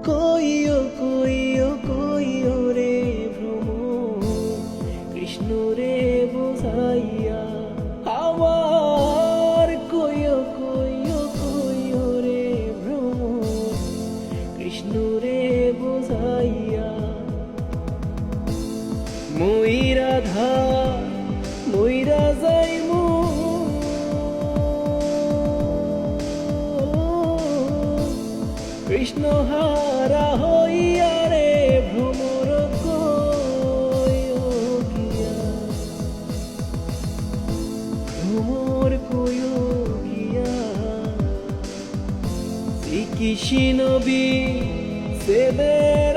কইও রে ভ্রমর, কৃষ্ণ রে বোঝাইয়া আমার। কইও রে ভ্রমর, কৃষ্ণ রে বোঝাইয়া। মই রাধা মইরা যাইমু, কৃষ্ণ হারা হইয়া রে ভ্রমর কইও গিয়া, ভ্রমর কইও গিয়া। শ্রীকৃষ্ণ বি সেদের